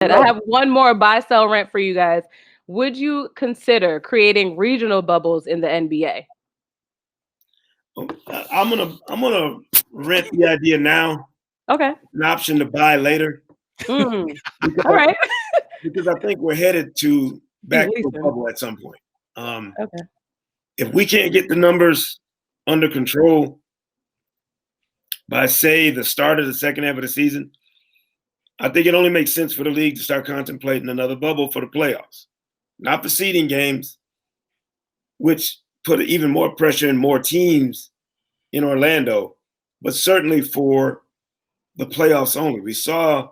I have one more buy-sell rant for you guys. Would you consider creating regional bubbles in the NBA? I'm gonna rent the idea now. Okay. An option to buy later. All right. Because I think we're headed to back to a bubble at some point. Okay. If we can't get the numbers under control by, say, the start of the second half of the season, I think it only makes sense for the league to start contemplating another bubble for the playoffs. Not for seeding games, which put even more pressure and more teams in Orlando, but certainly for the playoffs only. We saw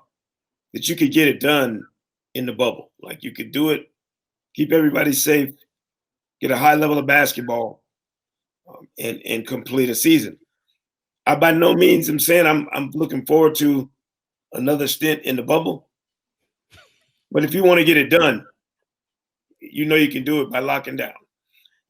that you could get it done in the bubble. Like, you could do it, keep everybody safe, get a high level of basketball, and complete a season. I by no means am saying I'm looking forward to another stint in the bubble. But if you want to get it done, you know you can do it by locking down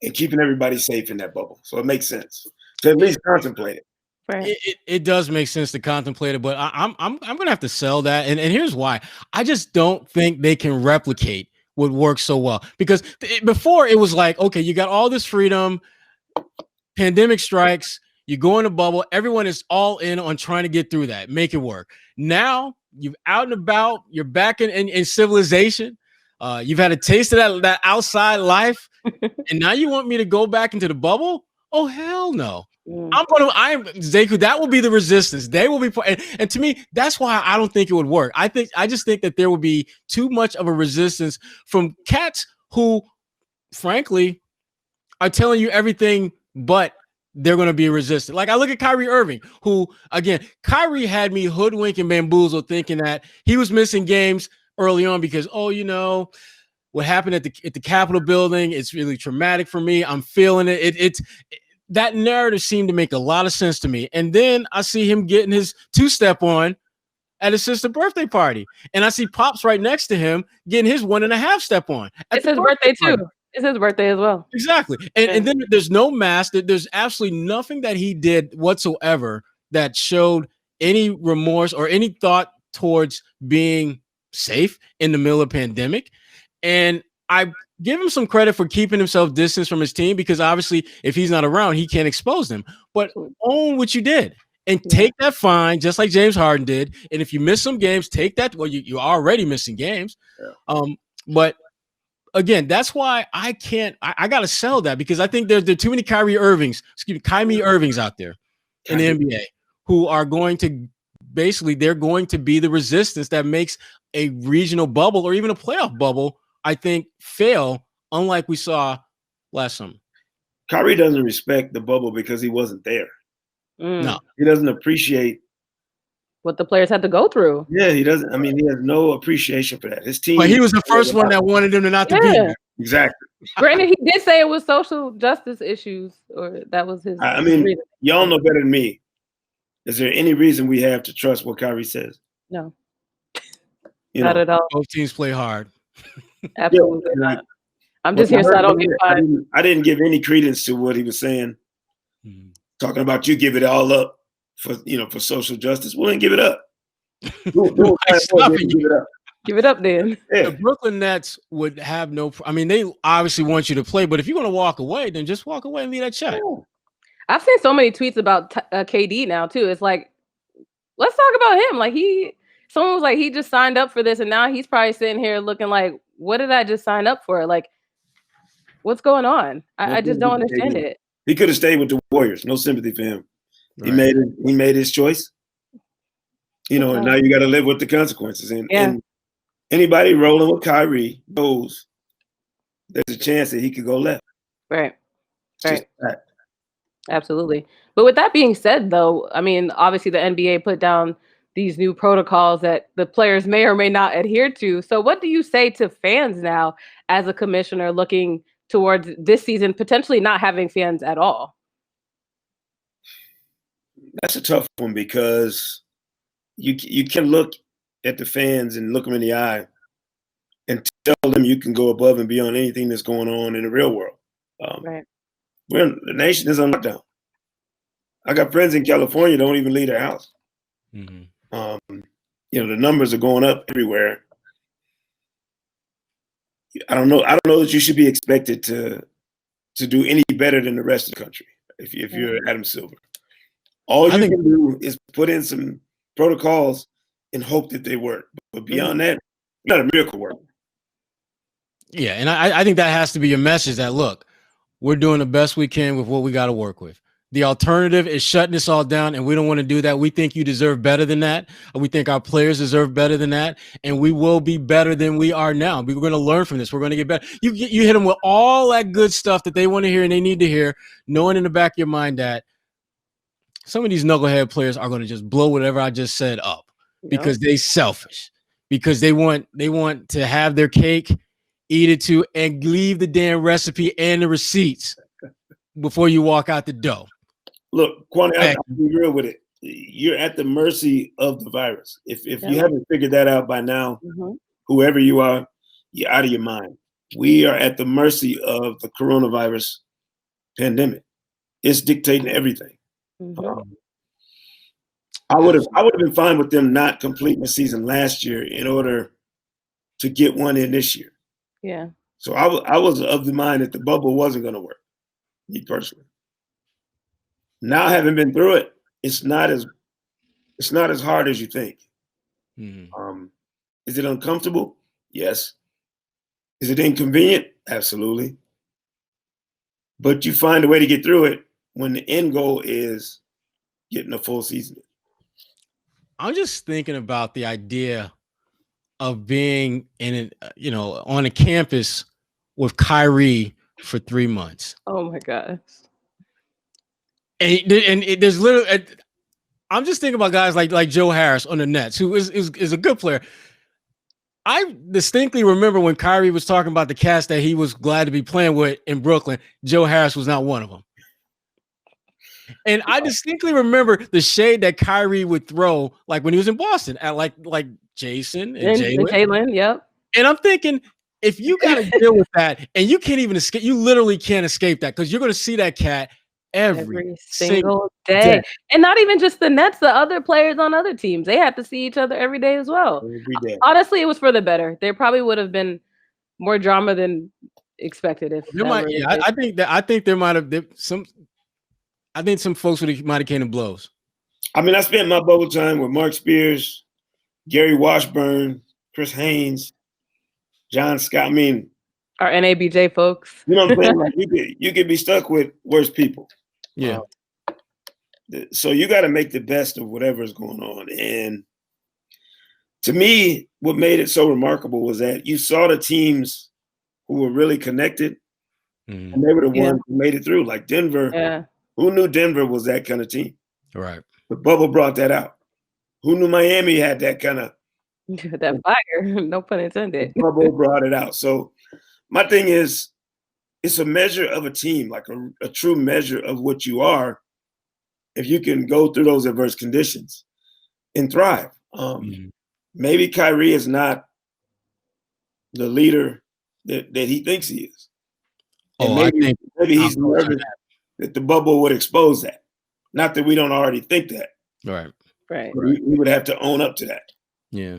and keeping everybody safe in that bubble. So it makes sense to at least contemplate it. Right. It does make sense to contemplate it, but I'm gonna have to sell that, and here's why. I just don't think they can replicate what works so well, because before it was like, okay, you got all this freedom, pandemic strikes, you go in a bubble, everyone is all in on trying to get through that, make it work. Now you're out and about, you're back in civilization. You've had a taste of that outside life, and now you want me to go back into the bubble? Oh, hell no. I'm Sekou. That will be the resistance. They will be, and to me, that's why I don't think it would work. I just think that there will be too much of a resistance from cats who, frankly, are telling you everything, but they're going to be resistant. Like, I look at Kyrie Irving, who, again, Kyrie had me hoodwinked and bamboozled, thinking that he was missing games early on because, what happened at the Capitol building, it's really traumatic for me. I'm feeling it. That narrative seemed to make a lot of sense to me. And then I see him getting his two-step on at his sister's birthday party. And I see Pops right next to him getting his 1.5 step on. It's his birthday too. It's his birthday as well. Exactly. And then there's no mask. There's absolutely nothing that he did whatsoever that showed any remorse or any thought towards being safe in the middle of a pandemic. And I give him some credit for keeping himself distance from his team, because obviously if he's not around, he can't expose them. But own what you did and take that fine, just like James Harden did. And if you miss some games, take that. Well, you're already missing games. Yeah. But again, that's why I got to sell that, because I think there are too many Kyrie Irvings out there in the NBA who are going to they're going to be the resistance that makes a regional bubble or even a playoff bubble, I think, fail, unlike we saw last summer. Kyrie doesn't respect the bubble because he wasn't there. No. He doesn't appreciate what the players had to go through. Yeah, he doesn't. I mean, he has no appreciation for that. His team. But he was the first one that wanted him not to be there. Exactly. Granted, he did say it was social justice issues, or that was his. I mean, y'all know better than me. Is there any reason we have to trust what Kyrie says? No. Not at all. Both teams play hard. Absolutely not. I'm just here so I don't get fined. I didn't give any credence to what he was saying. Talking about you give it all up for social justice. Well, then give it up. Give it up then. Yeah. The Brooklyn Nets would have they obviously want you to play, but if you're going to walk away, then just walk away and leave that check. I've seen so many tweets about KD now too. It's like, let's talk about him. Like someone was like, he just signed up for this, and now he's probably sitting here looking like, what did I just sign up for? Like, what's going on? I just don't understand it. He could have stayed with the Warriors. No sympathy for him. Right. He made his choice. And now you got to live with the consequences. And anybody rolling with Kyrie knows there's a chance that he could go left. Right. Absolutely. But with that being said, though, I mean, obviously the NBA put down these new protocols that the players may or may not adhere to. So what do you say to fans now as a commissioner looking towards this season, potentially not having fans at all? That's a tough one, because you can look at the fans and look them in the eye and tell them you can go above and beyond anything that's going on in the real world. Right. The nation is on lockdown. I got friends in California don't even leave their house. Mm-hmm. The numbers are going up everywhere, I don't know that you should be expected to do any better than the rest of the country if you're Adam Silver. All you can do is put in some protocols and hope that they work. But beyond that, you're not a miracle worker. Yeah, and I think that has to be your message that, look, we're doing the best we can with what we got to work with. The alternative is shutting this all down, and we don't want to do that. We think you deserve better than that. We think our players deserve better than that, and we will be better than we are now. We're going to learn from this. We're going to get better. You hit them with all that good stuff that they want to hear and they need to hear, knowing in the back of your mind that some of these knucklehead players are going to just blow whatever I just said up because they selfish, because they want to have their cake, eat it too, and leave the damn recipe and the receipts before you walk out the door. Look, Kwani, I'll be real with it. You're at the mercy of the virus. If you haven't figured that out by now, whoever you are, you're out of your mind. We are at the mercy of the coronavirus pandemic. It's dictating everything. I would have been fine with them not completing the season last year in order to get one in this year. Yeah. So I was of the mind that the bubble wasn't going to work. Me personally. Now, having been through it, it's not as hard as you think. Is it uncomfortable? Yes. Is it inconvenient? Absolutely. But you find a way to get through it when the end goal is getting a full season. I'm just thinking about the idea of being on a campus with Kyrie for 3 months. Oh my gosh. And there's literally, I'm just thinking about guys like Joe Harris on the Nets, who is a good player. I distinctly remember when Kyrie was talking about the cast that he was glad to be playing with in Brooklyn. Joe Harris was not one of them. And I distinctly remember the shade that Kyrie would throw, like when he was in Boston, at like Jason and Jalen. Yep. And I'm thinking, if you got to deal with that, and you can't even escape, you literally can't escape that because you're going to see that cat every single day. And not even just the Nets, the other players on other teams, they have to see each other every day as well. Every day. Honestly, it was for the better. There probably would have been more drama than expected. I think there might have been some. I think some folks might have came to blows. I mean, I spent my bubble time with Mark Spears, Gary Washburn, Chris Haynes, John Scott. I mean, our NABJ folks. You know what I'm saying? Like you could be stuck with worse people. Yeah. So you got to make the best of whatever is going on. And to me, what made it so remarkable was that you saw the teams who were really connected, and they were the ones who made it through. Like Denver. Yeah. Who knew Denver was that kind of team? Right. The bubble brought that out. Who knew Miami had that kind of that fire? No pun intended. The bubble brought it out. So my thing is, it's a measure of a team, like a true measure of what you are, if you can go through those adverse conditions and thrive. Maybe Kyrie is not the leader that he thinks he is. And maybe he's nervous that the bubble would expose that. Not that we don't already think that. Right. Right. We would have to own up to that. Yeah.